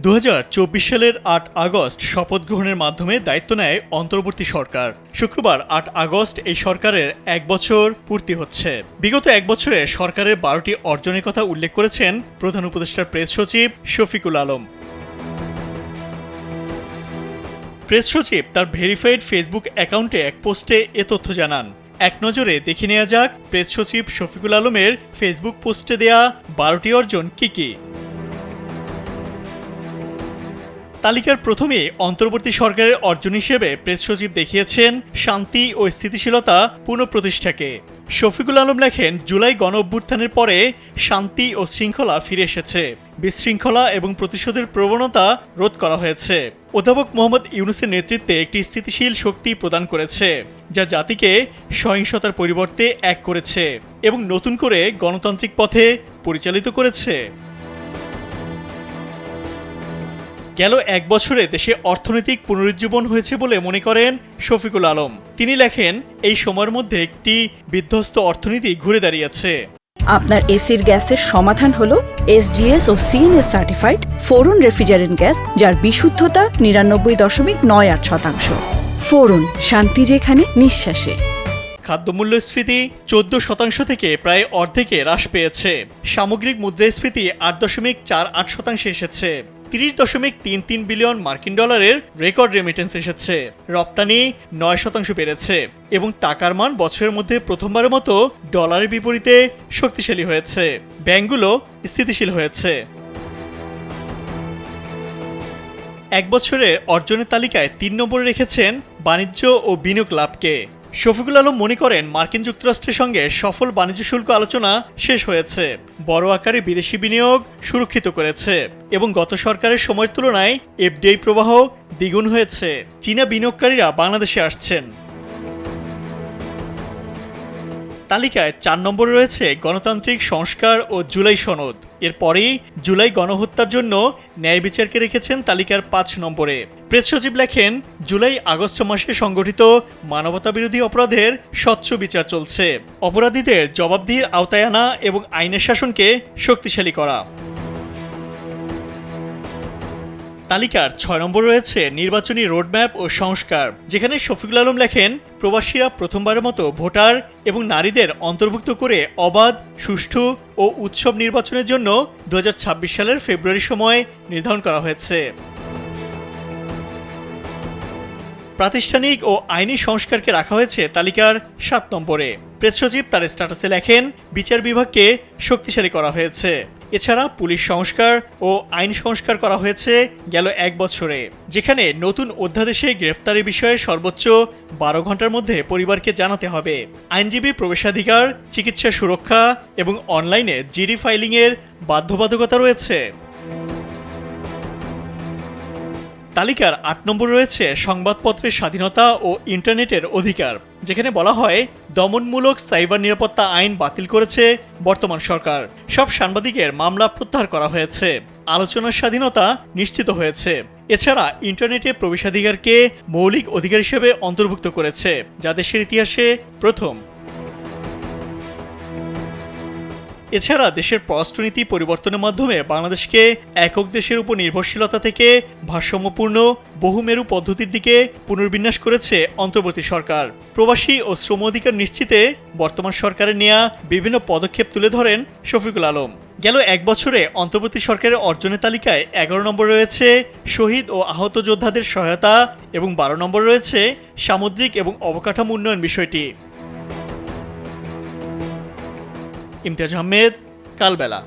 2024 সালের 8 আগস্ট শপথ গ্রহণের মাধ্যমে দায়িত্ব নেয় অন্তর্বর্তী সরকার। শুক্রবার 8 আগস্ট এই সরকারের 1 বছর পূর্তি হচ্ছে। বিগত 1 বছরে সরকারের 12টি অর্জনের কথা উল্লেখ করেছেন প্রধান উপদেষ্টার প্রেস সচিব শফিকুল আলম। প্রেস সচিব তার ভেরিফাইড ফেসবুক অ্যাকাউন্টে এক পোস্টে এ তথ্য জানান। এক নজরে দেখে নেওয়া যাক প্রেস সচিব শফিকুল আলমের ফেসবুক পোস্টে দেয়া 12টি অর্জন কি কি। তালিকার প্রথমে অন্তর্বর্তী সরকারের অর্জন হিসেবে প্রেস সচিব দেখিয়েছেন শান্তি ও স্থিতিশীলতা পুনঃপ্রতিষ্ঠাকে। শফিকুল আলম লেখেন, জুলাই গণ অভ্যুত্থানের পরে শান্তি ও শৃঙ্খলা ফিরে এসেছে। বিশৃঙ্খলা এবং প্রতিশোধের প্রবণতা রোধ করা হয়েছে। অধ্যাপক মোহাম্মদ ইউনূসের নেতৃত্বে একটি স্থিতিশীল শক্তি প্রদান করেছে, যা জাতিকে সহিংসতার পরিবর্তে এক করেছে এবং নতুন করে গণতান্ত্রিক পথে পরিচালিত করেছে। গেল 1 বছরে দেশে অর্থনৈতিক পুনরুজ্জীবন হয়েছে বলে মনে করেন শফিকুল আলম। তিনি লেখেন, এই সময়ের মধ্যে একটি বিধ্বস্ত অর্থনীতি ঘুরে দাঁড়িয়েছে। আপনার এসির গ্যাসের সমাধান হলো SGS ও CNS সার্টিফাইড ফোরন রেফ্রিজারেন্ট গ্যাস, যার বিশুদ্ধতা 99.98%। ফোরন, শান্তি যেখানে, নিঃশ্বাসে। খাদ্য মূল্যস্ফীতি 14% থেকে প্রায় অর্ধেকে হ্রাস পেয়েছে। সামগ্রিক মুদ্রাস্ফীতি 8.48% এসেছে। 30.33 বিলিয়ন মার্কিন ডলারের রেকর্ড রেমিটেন্স এসেছে। রপ্তানি 9% বেড়েছে এবং টাকার মান বছরের মধ্যে প্রথমবারের মতো ডলারের বিপরীতে শক্তিশালী হয়েছে। ব্যাংকগুলো স্থিতিশীল হয়েছে। 1 বছরের অর্জনের তালিকায় 3 নম্বরে রেখেছেন বাণিজ্য ও বিনিয়োগ লাভকে। শফিকুল আলম মনে করেন, মার্কিন যুক্তরাষ্ট্রের সঙ্গে সফল বাণিজ্য শুল্ক আলোচনা শেষ হয়েছে, বড় আকারে বিদেশি বিনিয়োগ সুরক্ষিত করেছে এবং গত সরকারের সময়ের তুলনায় FDI প্রবাহ দ্বিগুণ হয়েছে। চীনা বিনিয়োগকারীরা বাংলাদেশে আসছেন। তালিকায় 4 নম্বরে রয়েছে গণতান্ত্রিক সংস্কার ও জুলাই সনদ। এরপরেই জুলাই গণহত্যার জন্য ন্যায় বিচারকে রেখেছেন তালিকার 5 নম্বরে। প্রেস সচিব লেখেন, জুলাই আগস্ট মাসে সংগঠিত মানবতাবিরোধী অপরাধের স্বচ্ছ বিচার চলছে। অপরাধীদের জবাবদিহির আওতায় আনা এবং আইনের শাসনকে শক্তিশালী করা। তালিকার 6 নম্বর রয়েছে নির্বাচনী রোডম্যাপ ও সংস্কার, যেখানে শফিকুল আলম লেখেন, প্রবাসীরা প্রথমবারের মতো ভোটার এবং নারীদের অন্তর্ভুক্ত করে অবাধ, সুষ্ঠু ও উৎসব নির্বাচনের জন্য 2026 সালের ফেব্রুয়ারি সময় নির্ধারণ করা হয়েছে। প্রাতিষ্ঠানিক ও আইনি সংস্কারকে রাখা হয়েছে তালিকার 7 নম্বরে। প্রেস সচিব তার স্ট্যাটাসে লেখেন, বিচার বিভাগকে শক্তিশালী করা হয়েছে। এছাড়া পুলিশ সংস্কার ও আইন সংস্কার করা হয়েছে গেল 1 বছরে, যেখানে নতুন অধ্যাদেশে গ্রেফতারি বিষয়ে সর্বোচ্চ 12 ঘন্টার মধ্যে পরিবারকে জানাতে হবে। আইনজীবীর প্রবেশাধিকার, চিকিৎসা সুরক্ষা এবং অনলাইনে জিডি ফাইলিংয়ের বাধ্যবাধকতা রয়েছে। তালিকার 8 নম্বর রয়েছে সংবাদপত্রের স্বাধীনতা ও ইন্টারনেটের অধিকার, যেখানে বলা হয়, দমনমূলক সাইবার নিরাপত্তা আইন বাতিল করেছে বর্তমান সরকার। সব সাংবাদিকের মামলা প্রত্যাহার করা হয়েছে। আলোচনার স্বাধীনতা নিশ্চিত হয়েছে। এছাড়া ইন্টারনেটে প্রবেশাধিকারকে মৌলিক অধিকার হিসেবে অন্তর্ভুক্ত করেছে, যা দেশের ইতিহাসে প্রথম। এছাড়া দেশের পররাষ্ট্রনীতি পরিবর্তনের মাধ্যমে বাংলাদেশকে একক দেশের উপর নির্ভরশীলতা থেকে ভারসাম্যপূর্ণ বহুমেরু পদ্ধতির দিকে পুনর্বিন্যাস করেছে অন্তর্বর্তী সরকার। প্রবাসী ও শ্রম অধিকার নিশ্চিতে বর্তমান সরকারের নেওয়া বিভিন্ন পদক্ষেপ তুলে ধরেন শফিকুল আলম। গেল 1 বছরে অন্তর্বর্তী সরকারের অর্জনের তালিকায় 11 নম্বর রয়েছে শহীদ ও আহত যোদ্ধাদের সহায়তা এবং 12 নম্বর রয়েছে সামুদ্রিক এবং অবকাঠামো উন্নয়ন বিষয়টি। ইমতিয়াজ আহমেদ, কালবেলা।